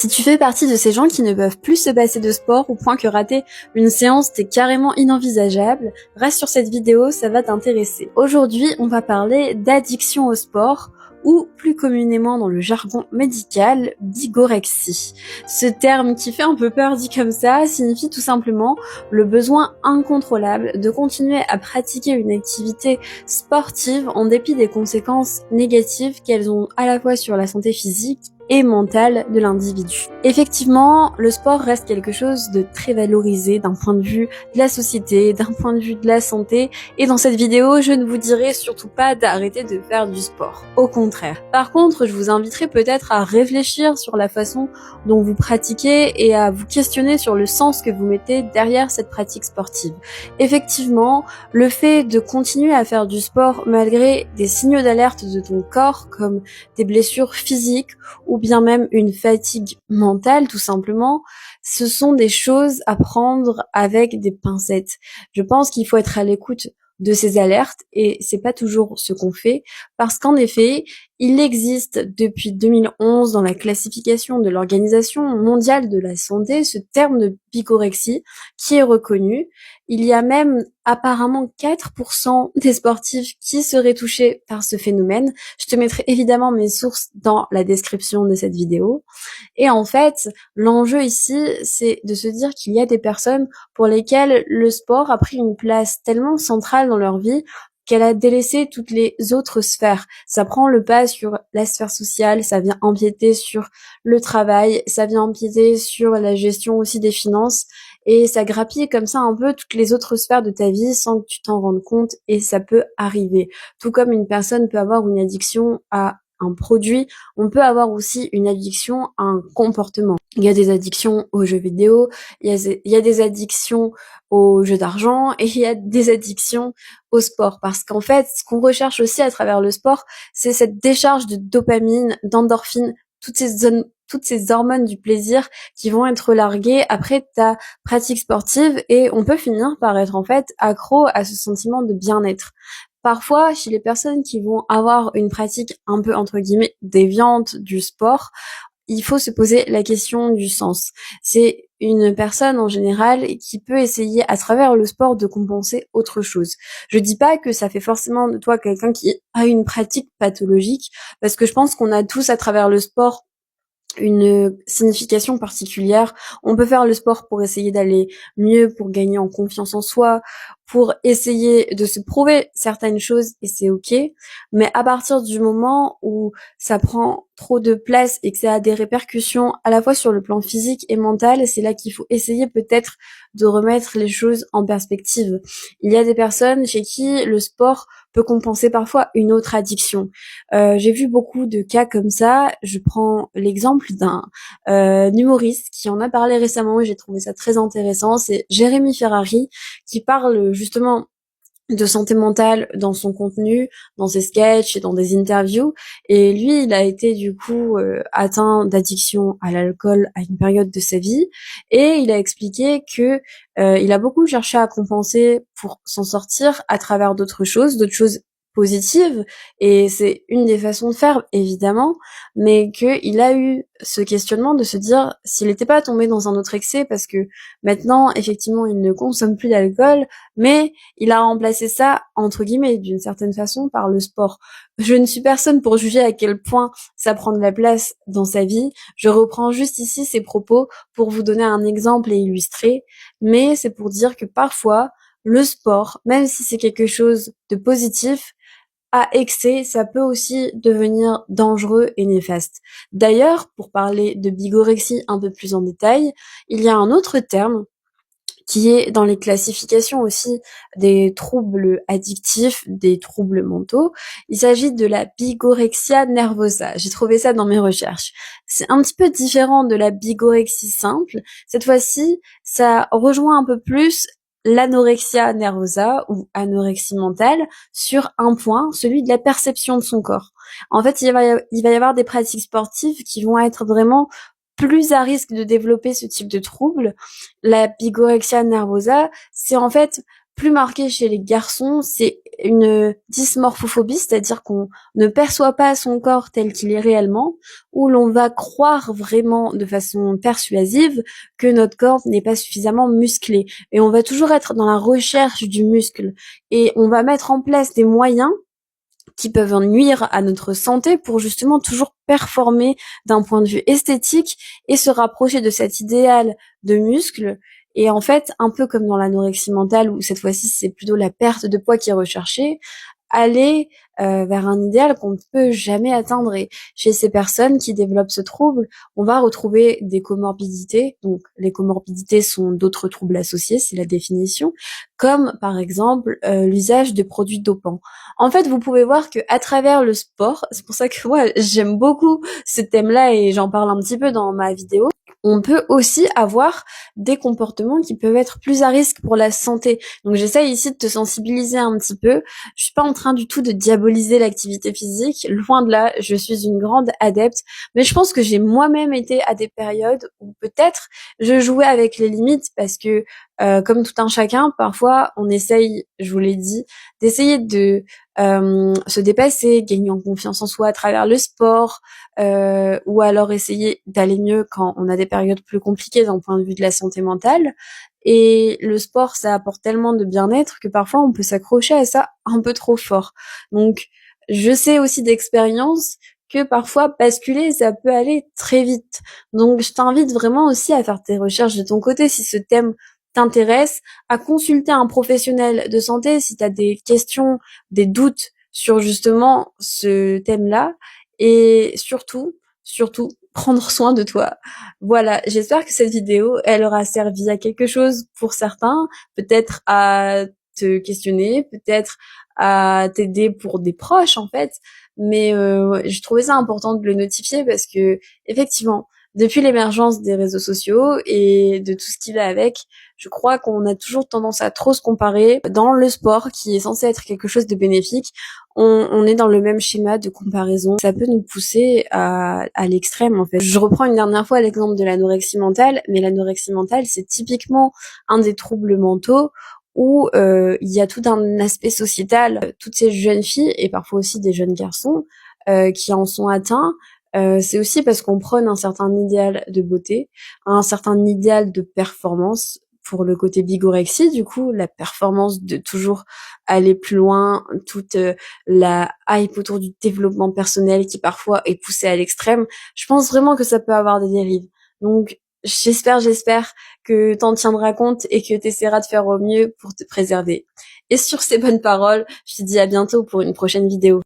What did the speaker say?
Si tu fais partie de ces gens qui ne peuvent plus se passer de sport au point que rater une séance t'est carrément inenvisageable, reste sur cette vidéo, ça va t'intéresser. Aujourd'hui, on va parler d'addiction au sport, ou plus communément dans le jargon médical, bigorexie. Ce terme qui fait un peu peur dit comme ça signifie tout simplement le besoin incontrôlable de continuer à pratiquer une activité sportive en dépit des conséquences négatives qu'elles ont à la fois sur la santé physique et mentale de l'individu. Effectivement, le sport reste quelque chose de très valorisé d'un point de vue de la société, d'un point de vue de la santé, et dans cette vidéo, je ne vous dirai surtout pas d'arrêter de faire du sport. Au contraire. Par contre, je vous inviterai peut-être à réfléchir sur la façon dont vous pratiquez et à vous questionner sur le sens que vous mettez derrière cette pratique sportive. Effectivement, le fait de continuer à faire du sport malgré des signaux d'alerte de ton corps comme des blessures physiques ou bien même une fatigue mentale tout simplement, ce sont des choses à prendre avec des pincettes. Je pense qu'il faut être à l'écoute de ces alertes et c'est pas toujours ce qu'on fait parce qu'en effet, il existe depuis 2011 dans la classification de l'Organisation mondiale de la santé ce terme de bigorexie qui est reconnu. Il y a même apparemment 4% des sportifs qui seraient touchés par ce phénomène. Je te mettrai évidemment mes sources dans la description de cette vidéo. Et en fait, l'enjeu ici, c'est de se dire qu'il y a des personnes pour lesquelles le sport a pris une place tellement centrale dans leur vie qu'elle a délaissé toutes les autres sphères. Ça prend le pas sur la sphère sociale, ça vient empiéter sur le travail, ça vient empiéter sur la gestion aussi des finances, et ça grappille comme ça un peu toutes les autres sphères de ta vie sans que tu t'en rendes compte, et ça peut arriver. Tout comme une personne peut avoir une addiction à un produit, on peut avoir aussi une addiction à un comportement. Il y a des addictions aux jeux vidéo, il y a des addictions aux jeux d'argent et il y a des addictions au sport. Parce qu'en fait, ce qu'on recherche aussi à travers le sport, c'est cette décharge de dopamine, d'endorphine, toutes ces hormones du plaisir qui vont être larguées après ta pratique sportive et on peut finir par être en fait accro à ce sentiment de bien-être. Parfois, chez les personnes qui vont avoir une pratique un peu, entre guillemets, déviante du sport, il faut se poser la question du sens. C'est une personne en général qui peut essayer à travers le sport de compenser autre chose. Je dis pas que ça fait forcément de toi quelqu'un qui a une pratique pathologique, parce que je pense qu'on a tous à travers le sport une signification particulière. On peut faire le sport pour essayer d'aller mieux, pour gagner en confiance en soi, pour essayer de se prouver certaines choses et c'est ok. Mais à partir du moment où ça prend trop de place et que ça a des répercussions à la fois sur le plan physique et mental, c'est là qu'il faut essayer peut-être de remettre les choses en perspective. Il y a des personnes chez qui le sport peut compenser parfois une autre addiction. J'ai vu beaucoup de cas comme ça. Je prends l'exemple d'un humoriste qui en a parlé récemment et j'ai trouvé ça très intéressant. C'est Jérémy Ferrari qui parle justement de santé mentale dans son contenu, dans ses sketchs et dans des interviews. Et lui, il a été du coup atteint d'addiction à l'alcool à une période de sa vie. Et il a expliqué que il a beaucoup cherché à compenser pour s'en sortir à travers d'autres choses positives. Et c'est une des façons de faire, évidemment, mais qu'il a eu ce questionnement de se dire s'il n'était pas tombé dans un autre excès, parce que maintenant, effectivement, il ne consomme plus d'alcool, mais il a remplacé ça, entre guillemets, d'une certaine façon, par le sport. Je ne suis personne pour juger à quel point ça prend de la place dans sa vie. Je reprends juste ici ses propos pour vous donner un exemple et illustrer, mais c'est pour dire que parfois, le sport, même si c'est quelque chose de positif, à excès, ça peut aussi devenir dangereux et néfaste. D'ailleurs, pour parler de bigorexie un peu plus en détail, il y a un autre terme qui est dans les classifications aussi des troubles addictifs, des troubles mentaux. Il s'agit de la bigorexia nervosa. J'ai trouvé ça dans mes recherches. C'est un petit peu différent de la bigorexie simple. Cette fois-ci, ça rejoint un peu plus l'anorexia nervosa ou anorexie mentale sur un point, celui de la perception de son corps. En fait, il va y avoir des pratiques sportives qui vont être vraiment plus à risque de développer ce type de trouble. La bigorexia nervosa, c'est en fait plus marqué chez les garçons, c'est une dysmorphophobie, c'est-à-dire qu'on ne perçoit pas son corps tel qu'il est réellement, où l'on va croire vraiment de façon persuasive que notre corps n'est pas suffisamment musclé. Et on va toujours être dans la recherche du muscle. Et on va mettre en place des moyens qui peuvent nuire à notre santé pour justement toujours performer d'un point de vue esthétique et se rapprocher de cet idéal de muscle. Et en fait, un peu comme dans l'anorexie mentale, où cette fois-ci c'est plutôt la perte de poids qui est recherchée, aller vers un idéal qu'on ne peut jamais atteindre. Et chez ces personnes qui développent ce trouble, on va retrouver des comorbidités. Donc les comorbidités sont d'autres troubles associés, c'est la définition, comme par exemple l'usage de produits dopants. En fait, vous pouvez voir que à travers le sport, c'est pour ça que moi j'aime beaucoup ce thème-là et j'en parle un petit peu dans ma vidéo, on peut aussi avoir des comportements qui peuvent être plus à risque pour la santé. Donc j'essaye ici de te sensibiliser un petit peu. Je suis pas en train du tout de diaboliser l'activité physique, loin de là, je suis une grande adepte, mais je pense que j'ai moi-même été à des périodes où peut-être je jouais avec les limites parce que comme tout un chacun, parfois on essaye, je vous l'ai dit, d'essayer de se dépasser, gagner en confiance en soi à travers le sport, ou alors essayer d'aller mieux quand on a des périodes plus compliquées d'un point de vue de la santé mentale. Et le sport, ça apporte tellement de bien-être que parfois on peut s'accrocher à ça un peu trop fort. Donc, je sais aussi d'expérience que parfois basculer, ça peut aller très vite. Donc, je t'invite vraiment aussi à faire tes recherches de ton côté si ce thème t'intéresse, à consulter un professionnel de santé si tu as des questions, des doutes sur justement ce thème-là. Et surtout, prendre soin de toi. Voilà, j'espère que cette vidéo, elle aura servi à quelque chose pour certains, peut-être à te questionner, peut-être à t'aider pour des proches en fait, mais je trouvais ça important de le notifier parce que effectivement, depuis l'émergence des réseaux sociaux et de tout ce qui va avec, je crois qu'on a toujours tendance à trop se comparer. Dans le sport, qui est censé être quelque chose de bénéfique, on est dans le même schéma de comparaison. Ça peut nous pousser à l'extrême, en fait. Je reprends une dernière fois l'exemple de l'anorexie mentale, mais l'anorexie mentale, c'est typiquement un des troubles mentaux où il y a tout un aspect sociétal. Toutes ces jeunes filles, et parfois aussi des jeunes garçons, qui en sont atteints, c'est aussi parce qu'on prône un certain idéal de beauté, un certain idéal de performance pour le côté bigorexie, du coup, la performance de toujours aller plus loin, toute la hype autour du développement personnel qui parfois est poussée à l'extrême. Je pense vraiment que ça peut avoir des dérives. Donc, j'espère que t'en tiendras compte et que t'essaieras de faire au mieux pour te préserver. Et sur ces bonnes paroles, je te dis à bientôt pour une prochaine vidéo.